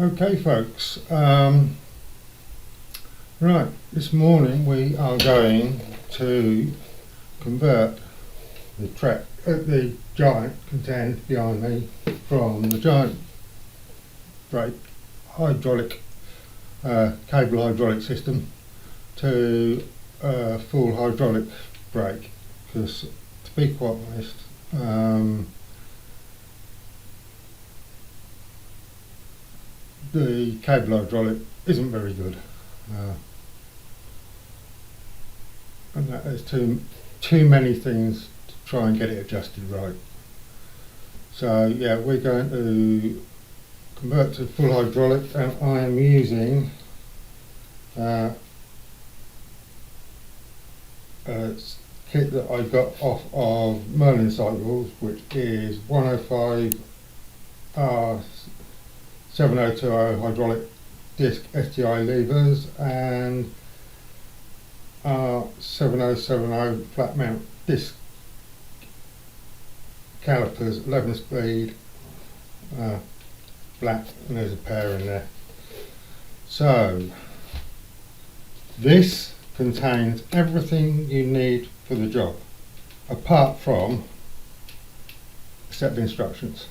Okay folks, right, this morning we are going to convert the giant Contend behind me from the giant brake hydraulic cable hydraulic system to a full hydraulic brake, because to be quite honest, the cable hydraulic isn't very good, and that there's too many things to try and get it adjusted right. So yeah, we're going to convert to full hydraulic, and I am using a kit that I got off of Merlin cycles, which is 105 R7020 hydraulic disc STI levers and R7070 flat mount disc calipers, 11 speed, black, and there's a pair in there. So this contains everything you need for the job, apart from a set of instructions.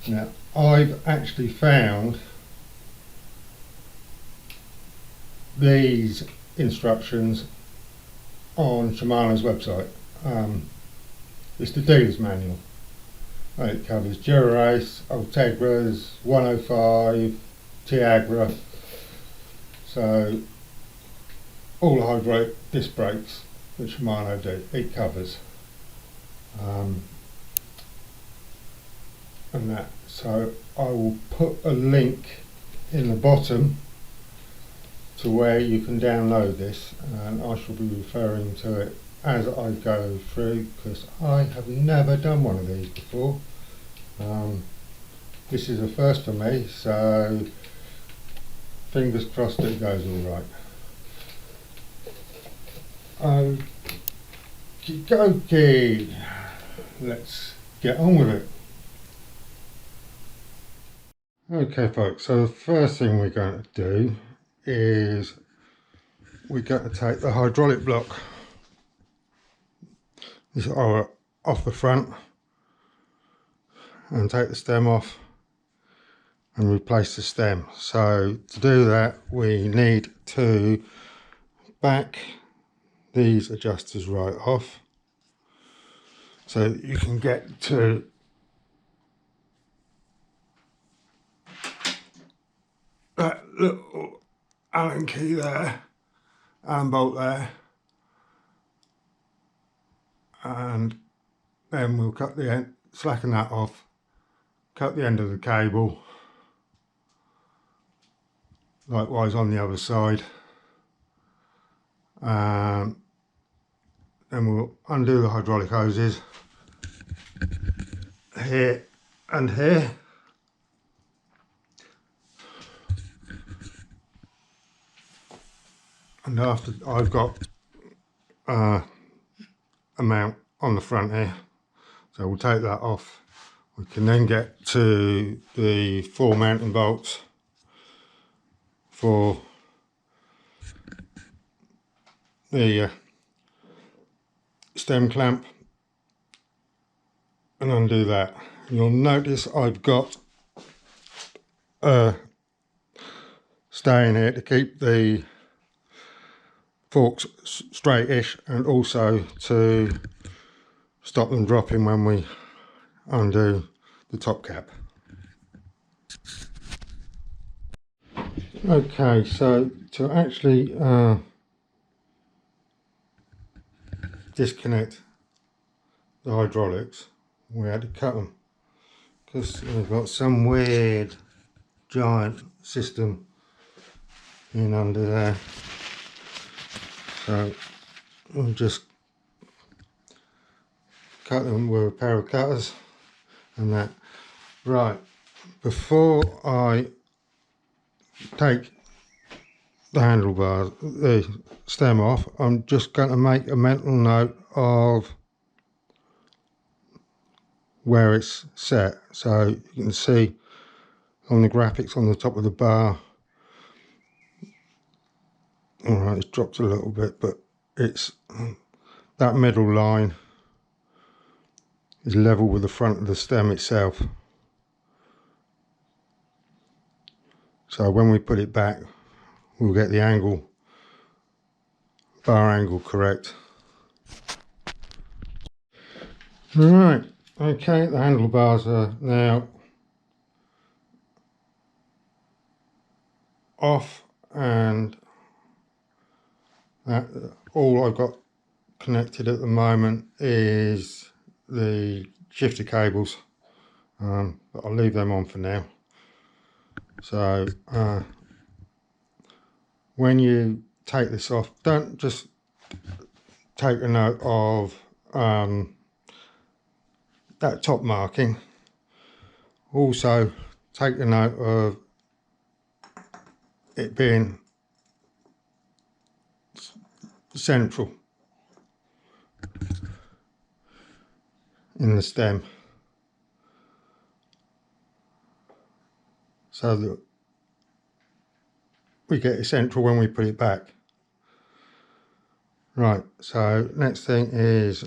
Now I've actually found these instructions on Shimano's website. It's the dealer's manual. It covers Dura-Ace, Ultegras, 105, Tiagra, so all the hydraulic disc brakes that Shimano do, it covers. And that, so I will put a link in the bottom to where you can download this, and I shall be referring to it as I go through, because I have never done one of these before. This is a first for me, so fingers crossed it goes all right. Okay, let's get on with it. Okay folks, so the first thing we're going to do is we're going to take the hydraulic block off the front and take the stem off and replace the stem. So to do that we need to back these adjusters right off so that you can get to that little Allen key there and bolt there, and then we'll cut the end, slacken that off, cut the end of the cable, likewise on the other side, then we'll undo the hydraulic hoses here and here, and after I've got a mount on the front here, so we'll take that off. We can then get to the 4 mounting bolts for the stem clamp and undo that. You'll notice I've got a stay in here to keep the forks straightish, and also to stop them dropping when we undo the top cap. Okay, so to actually disconnect the hydraulics, we had to cut them because we've got some weird giant system in under there. So we'll just cut them with a pair of cutters and that. Right, before I take the handlebars, the stem off, I'm just going to make a mental note of where it's set. So you can see on the graphics on the top of the bar. Alright, it's dropped a little bit, but it's that middle line is level with the front of the stem itself. So when we put it back, we'll get the angle, bar angle correct. Alright, okay, the handlebars are now off, and that, all I've got connected at the moment is the shifter cables, but I'll leave them on for now. So when you take this off, don't just take a note of that top marking, also take a note of it being central in the stem, so that we get it central when we put it back. Right, so next thing is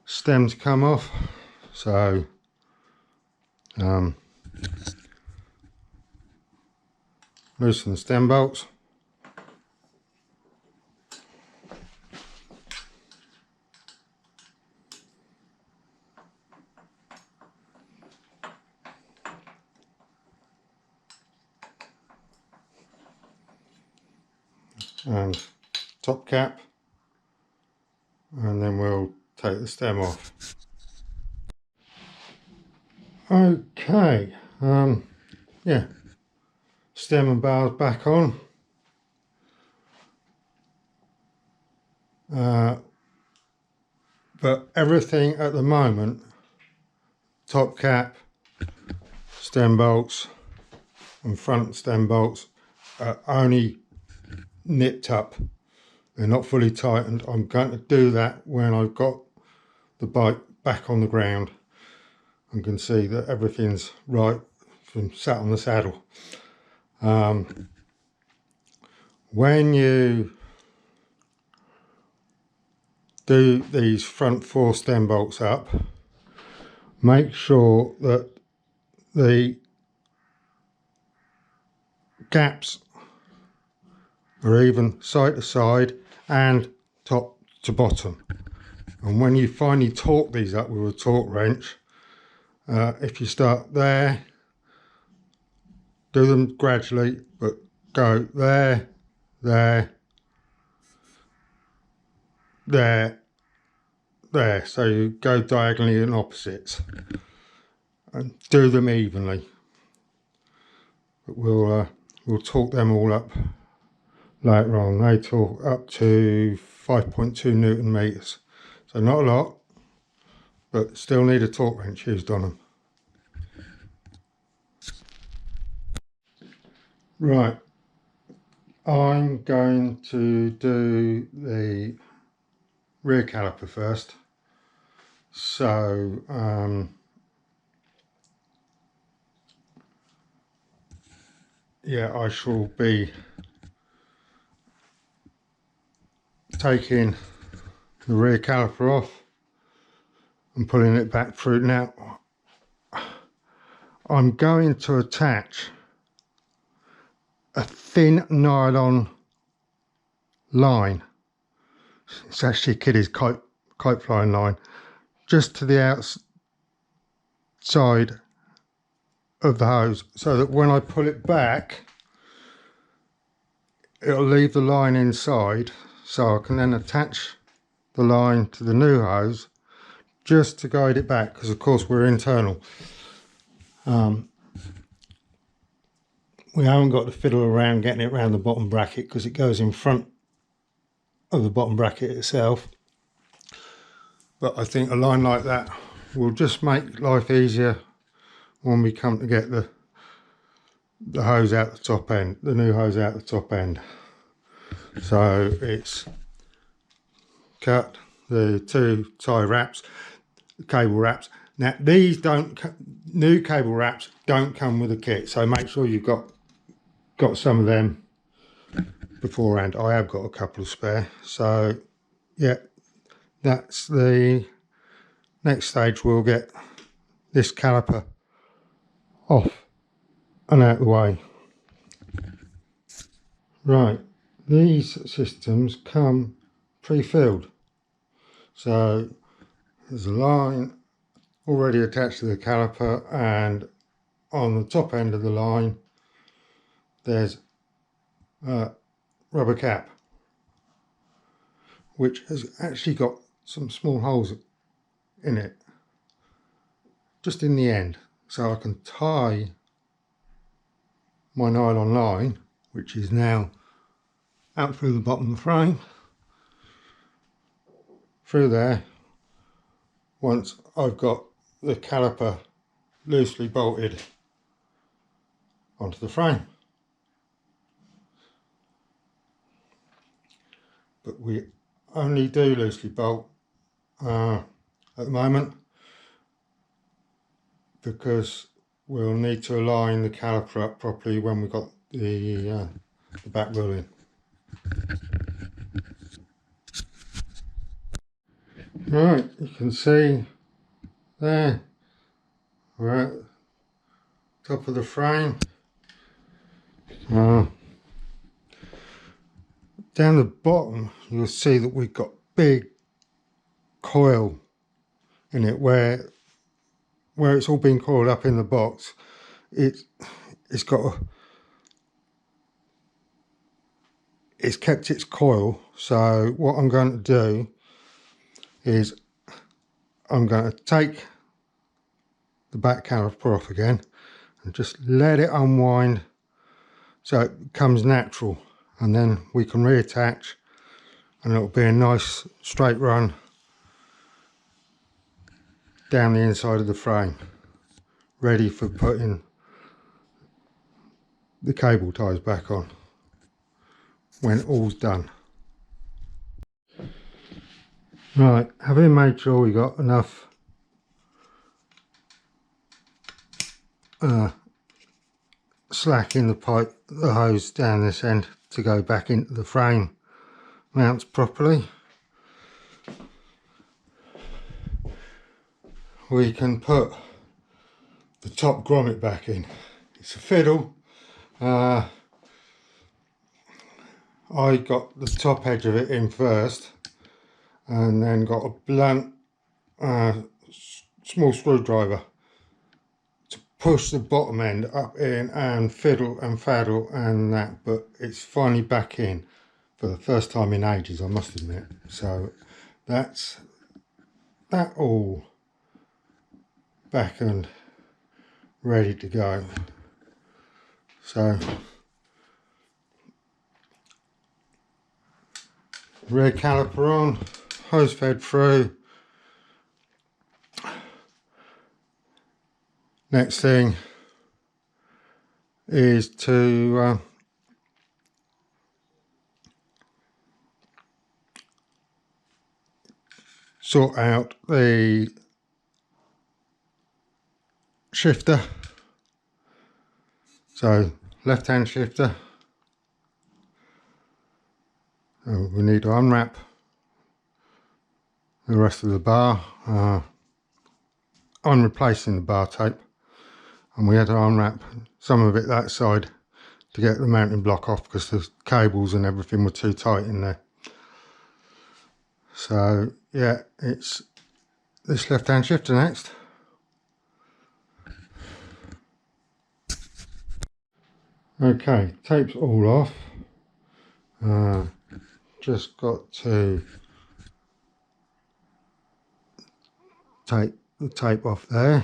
stem to come off. So loosen the stem bolts. And top cap, and then we'll take the stem off. Okay, yeah, stem and bars back on. But everything at the moment, top cap, stem bolts and front stem bolts, are only nipped up. They're not fully tightened. I'm going to do that when I've got the bike back on the ground and can see that everything's right from sat on the saddle. When you do these front 4 stem bolts up, make sure that the gaps are even side to side and top to bottom. And when you finally torque these up with a torque wrench, if you start there, do them gradually, but go there, there, there, there. So you go diagonally in opposites and do them evenly. But we'll torque them all up later on. They torque up to 5.2 Newton meters. So not a lot, but still need a torque wrench used on them. Right, I'm going to do the rear caliper first. So yeah, I shall be taking the rear caliper off and pulling it back through. Now I'm going to attach a thin nylon line. It's actually a kiddie's kite flying line, just to the outside of the hose, so that when I pull it back, it'll leave the line inside, so I can then attach the line to the new hose just to guide it back, because of course we're internal. We haven't got to fiddle around getting it around the bottom bracket, because it goes in front of the bottom bracket itself. But I think a line like that will just make life easier when we come to get the hose out the top end, the new hose out the top end. So it's cut the 2 tie wraps, the cable wraps. Now these new cable wraps don't come with a kit, so make sure you've got some of them beforehand. I have got a couple of spare, so yeah, that's the next stage. We'll get this caliper off and out of the way. Right, these systems come pre-filled, so there's a line already attached to the caliper, and on the top end of the line there's a rubber cap which has actually got some small holes in it just in the end, so I can tie my nylon line, which is now out through the bottom of the frame, through there, once I've got the caliper loosely bolted onto the frame. But we only do loosely bolt at the moment because we'll need to align the caliper up properly when we've got the back wheel in. Right, you can see there we're at the top of the frame. Down the bottom you'll see that we've got big coil in it where it's all been coiled up in the box. It's kept its coil, so what I'm going to do is I'm going to take the back caliper off again and just let it unwind so it becomes natural, and then we can reattach and it'll be a nice straight run down the inside of the frame, ready for putting the cable ties back on when all's done. Right, having made sure we got enough slack in the pipe, the hose down this end to go back into the frame mounts properly, we can put the top grommet back in. It's a fiddle. I got the top edge of it in first and then got a blunt small screwdriver to push the bottom end up in and fiddle and faddle and that, but it's finally back in for the first time in ages, I must admit. So that's that all back and ready to go. So rear caliper on, hose fed through. Next thing is to sort out the shifter. So left hand shifter, we need to unwrap the rest of the bar. I'm replacing the bar tape, and we had to unwrap some of it that side to get the mounting block off because the cables and everything were too tight in there. So yeah, it's this left hand shifter next. Okay, tape's all off. Just got to take the tape off there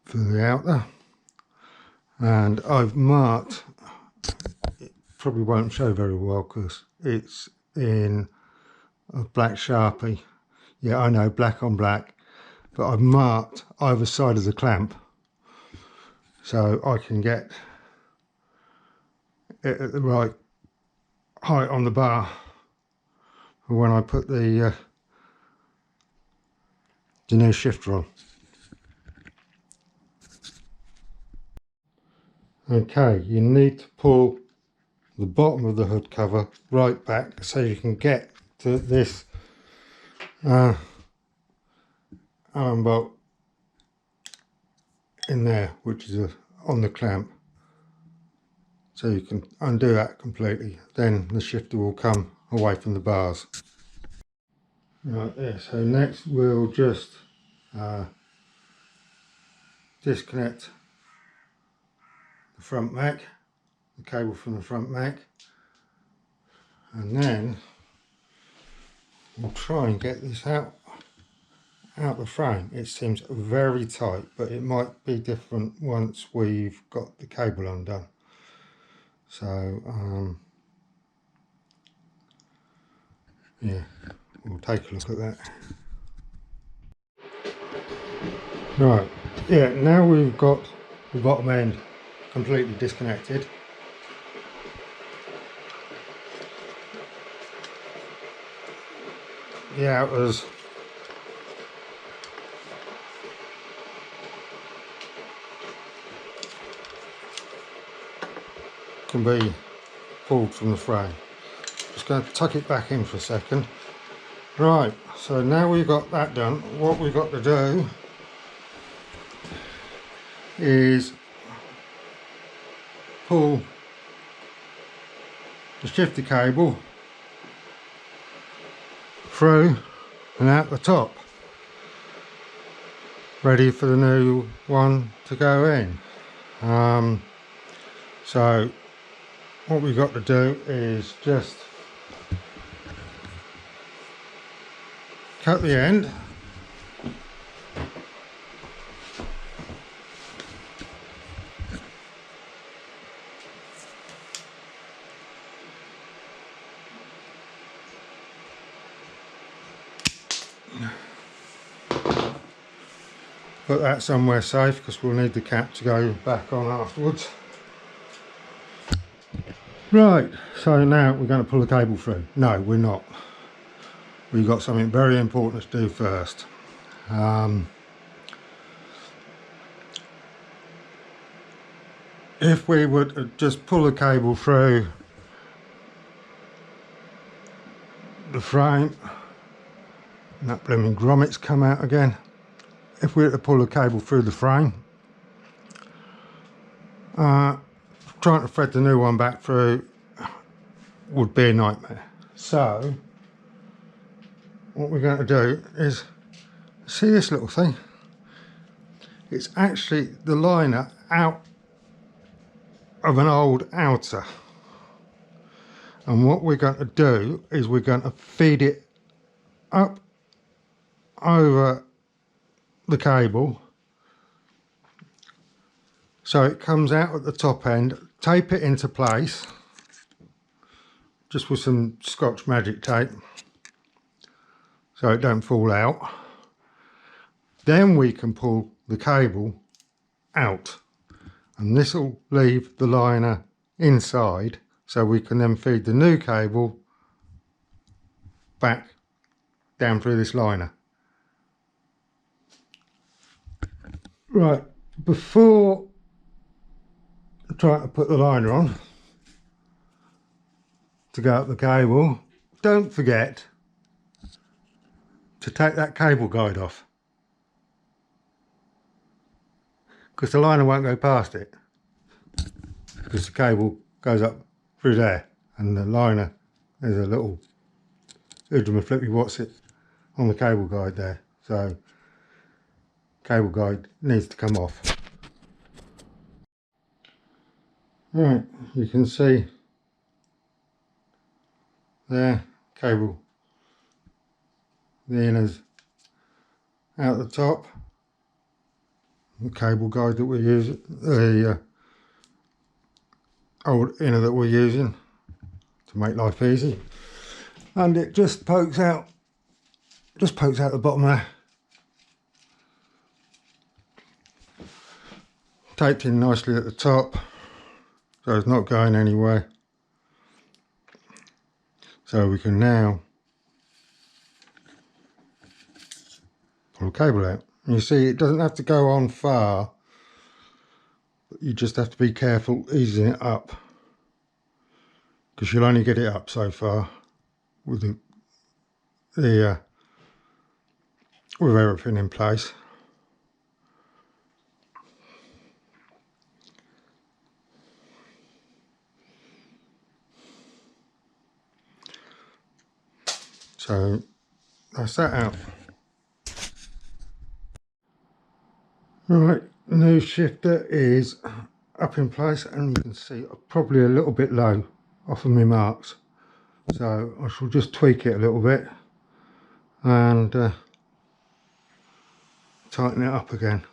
for the outer, and I've marked, it probably won't show very well because it's in a black Sharpie. Yeah, I know, black on black, but I've marked either side of the clamp so I can get it at the right height on the bar for when I put the the new shifter on. Okay, you need to pull the bottom of the hood cover right back so you can get to this Allen bolt in there, which is on the clamp. So you can undo that completely, then the shifter will come away from the bars. Right there, so next we'll just disconnect the front mag, the cable from the front mag, and then we'll try and get this out the frame. It seems very tight, but it might be different once we've got the cable undone. So yeah, we'll take a look at that. Right, yeah, now we've got the bottom end completely disconnected. The outers can be pulled from the frame. Just going to tuck it back in for a second. Right, so now we've got that done, what we've got to do is pull the shifter cable through and out the top, ready for the new one to go in. So what we've got to do is just cut the end, put that somewhere safe because we'll need the cap to go back on afterwards. Right, so now we're going to pull the cable through. No, we're not. We've got something very important to do first. If we would just pull the cable through the frame, and that blooming grommet's come out again. If we were to pull the cable through the frame, trying to thread the new one back through would be a nightmare. So what we're going to do is, see this little thing? It's actually the liner out of an old outer, and what we're going to do is we're going to feed it up over the cable so it comes out at the top end, tape it into place just with some Scotch magic tape so it don't fall out. Then we can pull the cable out, and this will leave the liner inside, so we can then feed the new cable back down through this liner. Right, before trying to put the liner on to go up the cable, don't forget to take that cable guide off, because the liner won't go past it, because the cable goes up through there, and the liner, there's a little hoodlum flippy what's it on the cable guide there, so cable guide needs to come off. Right, you can see there, cable, the inners out the top, the cable guide that we're using, the old inner that we're using to make life easy, and it just pokes out the bottom there, taped in nicely at the top so it's not going anywhere. So we can now pull the cable out. And you see it doesn't have to go on far, but you just have to be careful easing it up, because you'll only get it up so far with with everything in place. So that's that out. Right, new shifter is up in place, and you can see I'm probably a little bit low off of my marks, so I shall just tweak it a little bit and tighten it up again.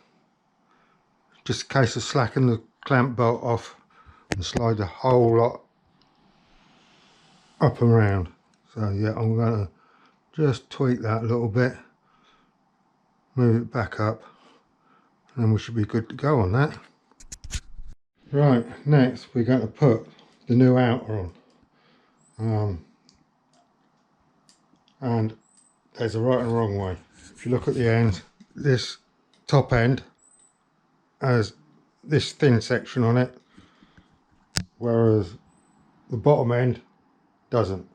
Just a case of slacking the clamp bolt off and slide the whole lot up and round. So yeah, I'm going to just tweak that a little bit, move it back up, and then we should be good to go on that. Right, next we're going to put the new outer on. And there's a right and a wrong way. If you look at the end, this top end has this thin section on it, whereas the bottom end doesn't.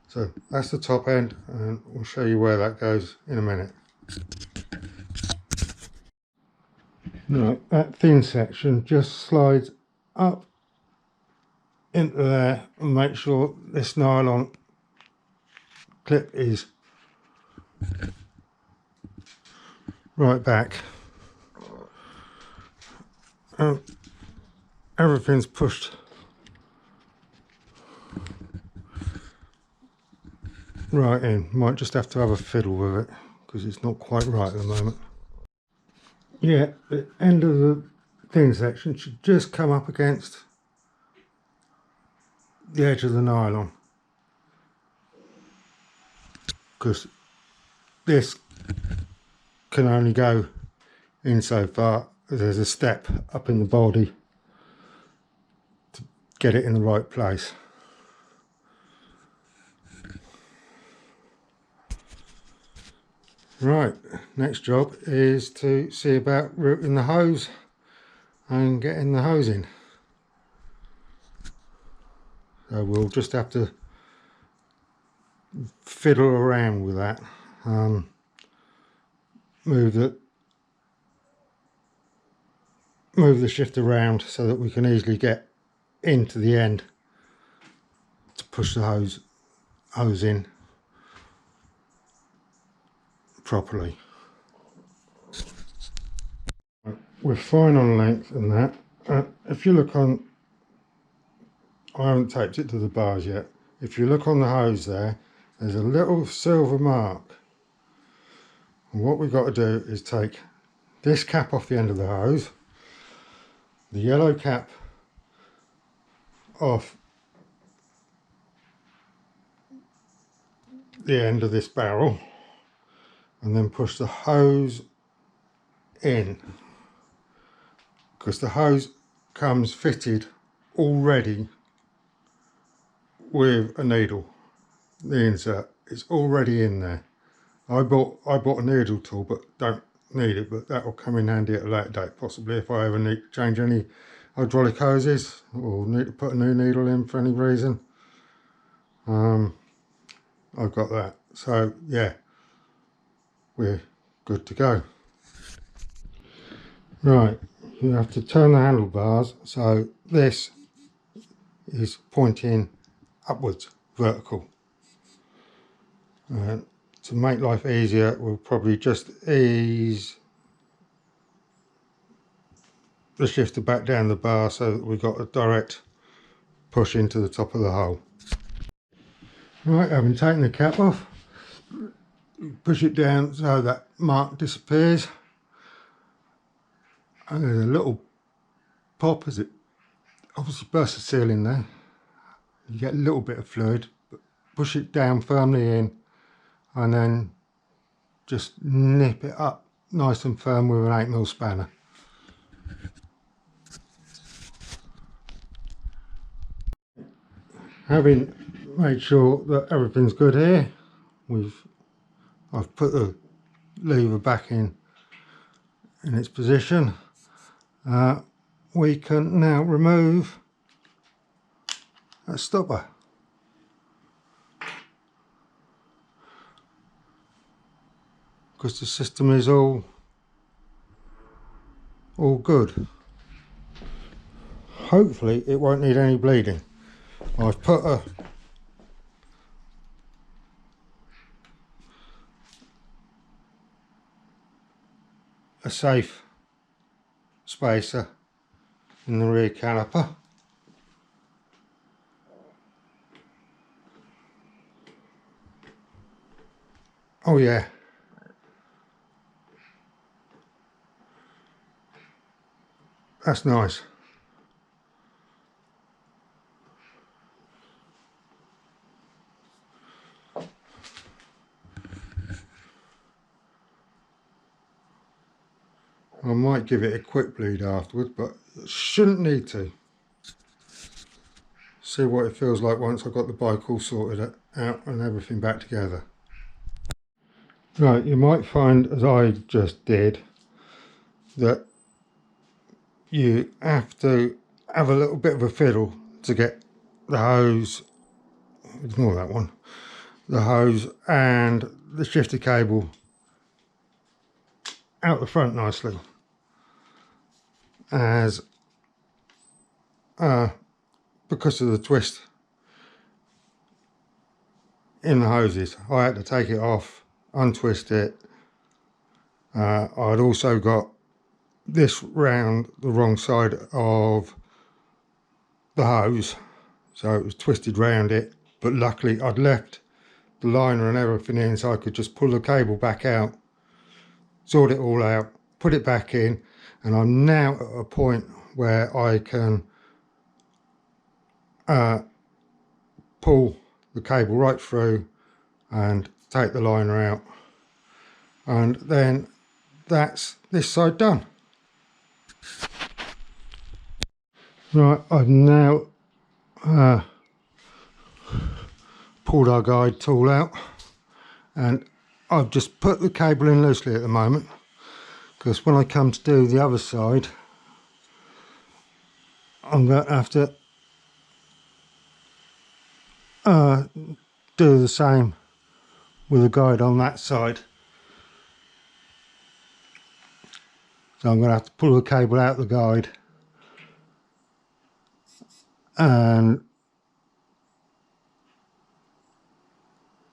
So that's the top end, and we'll show you where that goes in a minute. Right, that thin section just slides up into there, and make sure this nylon clip is right back. Everything's pushed right in. Might just have to have a fiddle with it because it's not quite right at the moment. Yeah, the end of the thin section should just come up against the edge of the nylon, because this can only go in so far. There's a step up in the body to get it in the right place. Right, next job is to see about routing the hose and getting the hose in. So we'll just have to fiddle around with that. Move the shift around so that we can easily get into the end to push the hose in properly. We're fine on length and that. If you look on, I haven't taped it to the bars yet. If you look on the hose there, there's a little silver mark. And what we've got to do is take this cap off the end of the hose, the yellow cap off the end of this barrel, and then push the hose in, because the hose comes fitted already with a needle. The insert is already in there. I bought a needle tool, but don't need it, but that will come in handy at a later date, possibly if I ever need to change any hydraulic hoses or need to put a new needle in for any reason. I've got that. So yeah, we're good to go. Right, you have to turn the handlebars so this is pointing upwards, vertical. To make life easier, we'll probably just ease the shifter back down the bar so that we've got a direct push into the top of the hole. Right, having taken the cap off, push it down so that mark disappears, and there's a little pop as it obviously bursts the seal in there. You get a little bit of fluid, but push it down firmly in and then just nip it up nice and firm with an 8mm spanner. Having made sure that everything's good here, I've put the lever back in its position, we can now remove that stopper. Because the system is all good. Hopefully it won't need any bleeding. I've put a safe spacer in the rear caliper. Oh yeah, that's nice. I might give it a quick bleed afterwards, but shouldn't need to. See what it feels like once I've got the bike all sorted out and everything back together. Right, you might find, as I just did, that you have to have a little bit of a fiddle to get the hose, ignore that one, the hose and the shifter cable out the front nicely, as because of the twist in the hoses. I had to take it off, untwist it. I'd also got this round the wrong side of the hose, so it was twisted round it, but luckily I'd left the liner and everything in, so I could just pull the cable back out, sort it all out, put it back in, and I'm now at a point where I can pull the cable right through and take the liner out, and then that's this side done. Right, I've now pulled our guide tool out, and I've just put the cable in loosely at the moment, because when I come to do the other side I'm going to have to do the same with the guide on that side. So I'm going to have to pull the cable out of the guide and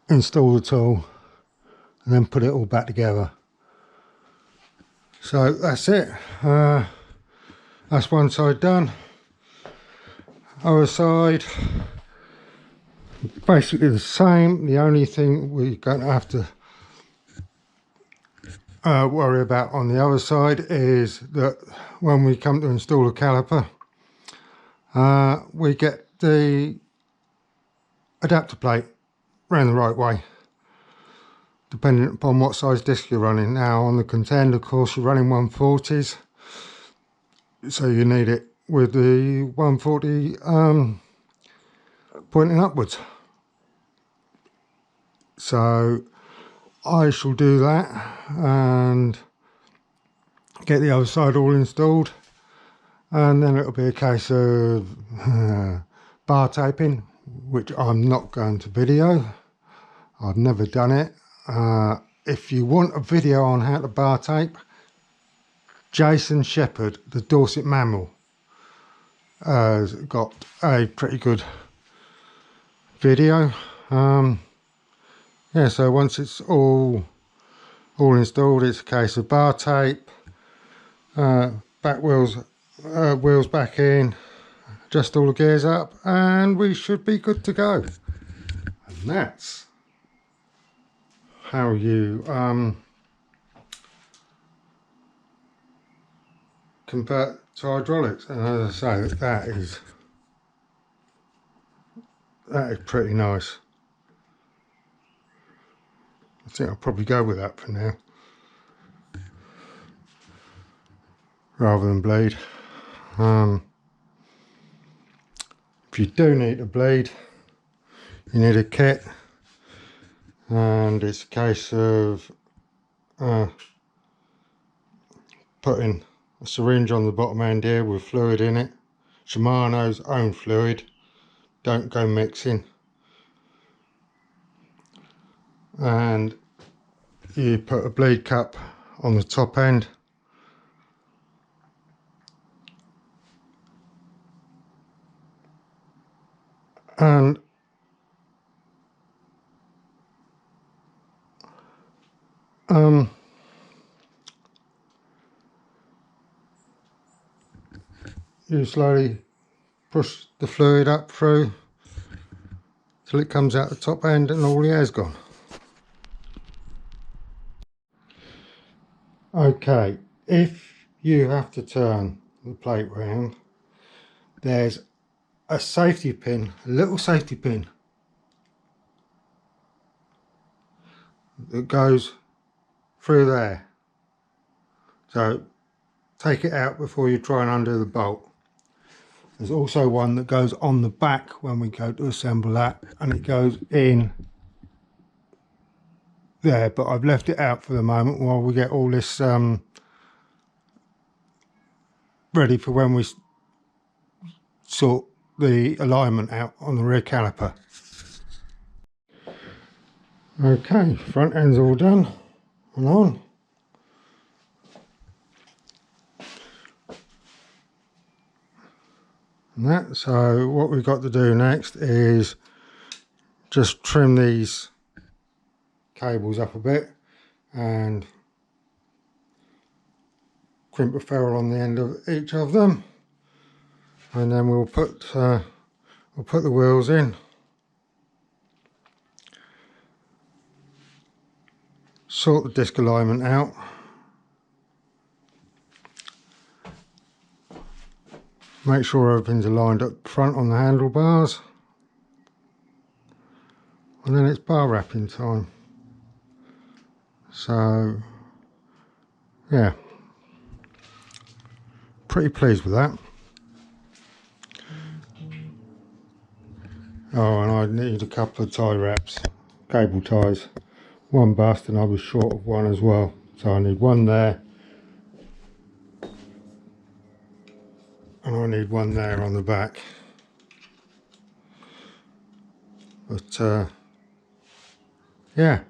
install the tool and then put it all back together. So that's it. That's one side done. Other side, basically the same. The only thing we're going to have to worry about on the other side is that when we come to install a caliper, we get the adapter plate round the right way, depending upon what size disc you're running. Now on the Contend, of course, you're running 140s, so you need it with the 140 pointing upwards. So I shall do that and get the other side all installed, and then it'll be a case of bar taping, which I'm not going to video. I've never done it. If you want a video on how to bar tape, Jason Shepherd, the Dorset Mammal, has got a pretty good video. Yeah, so once it's all installed, it's a case of bar tape, back wheels back in, adjust all the gears up, and we should be good to go. And that's how you convert to hydraulics. And as I say, that is pretty nice. I think I'll probably go with that for now, rather than bleed. If you do need a bleed, you need a kit, and it's a case of putting a syringe on the bottom end here with fluid in it, Shimano's own fluid, don't go mixing, and you put a bleed cap on the top end, and you slowly push the fluid up through till it comes out the top end and all the air's gone. Okay, if you have to turn the plate round, there's a safety pin, a little safety pin that goes through there, so take it out before you try and undo the bolt. There's also one that goes on the back when we go to assemble that, and it goes in there, but I've left it out for the moment while we get all this ready for when we sort the alignment out on the rear caliper. Okay, front end's all done and on. And that, so what we've got to do next is just trim these cables up a bit and crimp a ferrule on the end of each of them, and then we'll put the wheels in, sort the disc alignment out, make sure everything's aligned up front on the handlebars, and then it's bar wrapping time. So yeah, pretty pleased with that. Oh, and I need a couple of tie wraps, cable ties. One bust and I was short of one as well, so I need one there and I need one there on the back. But yeah,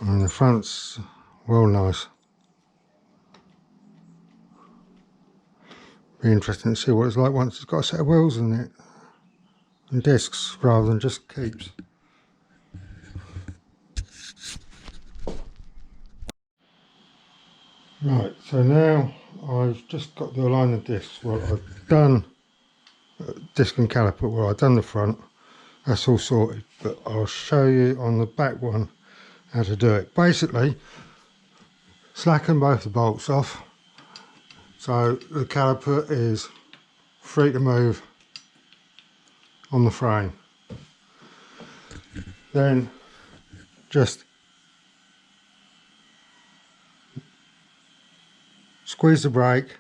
and the front's well nice. Be interesting to see what it's like once it's got a set of wheels in it and discs rather than just keeps. Right, so now I've just got to align the discs. Well, I've done disc and caliper, well I've done the front, that's all sorted, but I'll show you on the back one how to do it. Basically, slacken both the bolts off so the caliper is free to move on the frame. Then just squeeze the brake,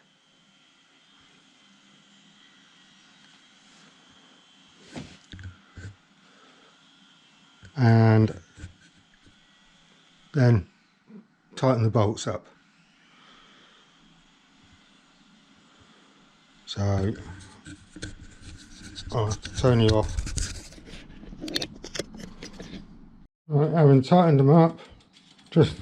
and then tighten the bolts up. So I'll turn you off. Right, having tightened them up, just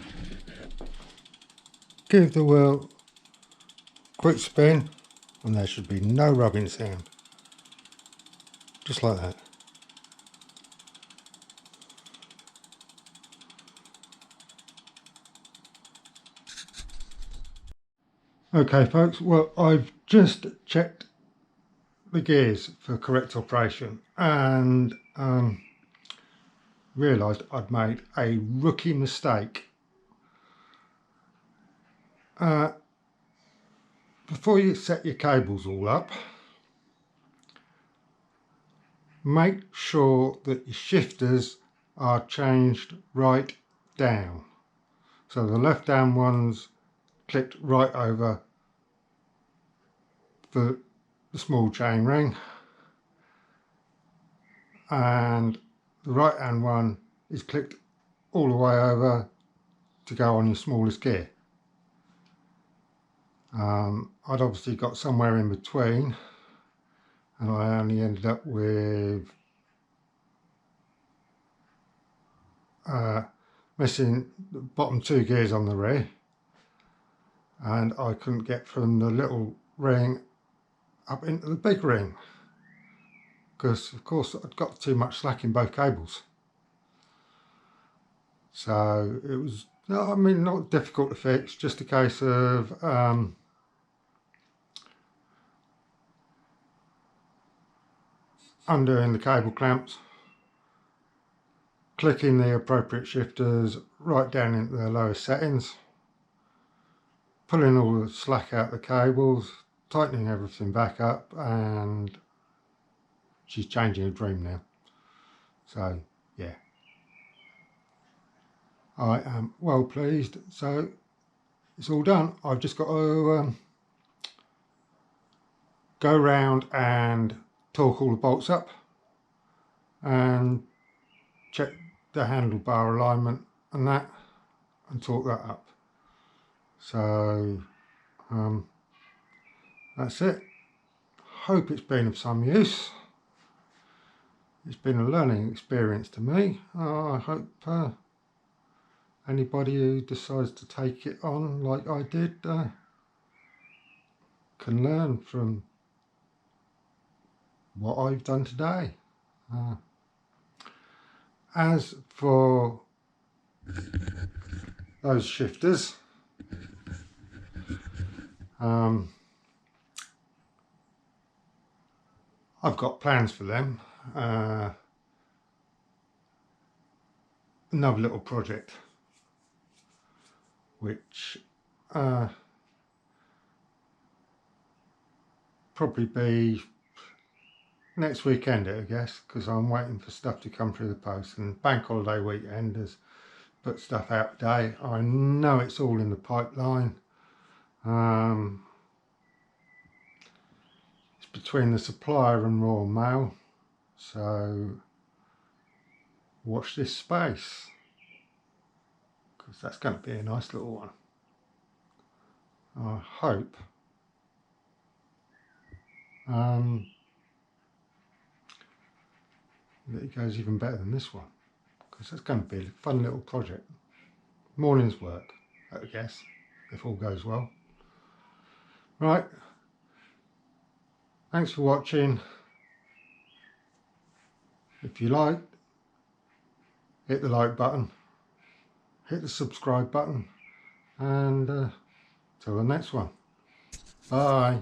give the wheel a quick spin and there should be no rubbing sound. Just like that. Okay folks, well I've just checked the gears for correct operation and realised I'd made a rookie mistake. Before you set your cables all up, make sure that your shifters are changed right down. So the left down ones clicked right over the small chain ring, and the right hand one is clicked all the way over to go on your smallest gear. I'd obviously got somewhere in between, and I only ended up with missing the bottom 2 gears on the rear, and I couldn't get from the little ring up into the big ring because of course I'd got too much slack in both cables. So it was, I mean, not difficult to fix, just a case of undoing the cable clamps, clicking the appropriate shifters right down into the lowest settings, pulling all the slack out the cables, tightening everything back up, and she's changing a dream now. So yeah, I am well pleased. So it's all done. I've just got to go round and torque all the bolts up and check the handlebar alignment and that, and torque that up. So that's it. Hope it's been of some use. It's been a learning experience to me. I hope anybody who decides to take it on like I did can learn from what I've done today. As for those shifters, I've got plans for them. Another little project which probably be next weekend, I guess, because I'm waiting for stuff to come through the post, and bank holiday weekend has put stuff out today. I know it's all in the pipeline. It's between the supplier and Royal Mail, so watch this space, because that's going to be a nice little one. I hope that it goes even better than this one, because that's going to be a fun little project. Morning's work, I guess, if all goes well. Right, thanks for watching. If you liked, hit the like button, hit the subscribe button, and till the next one, bye.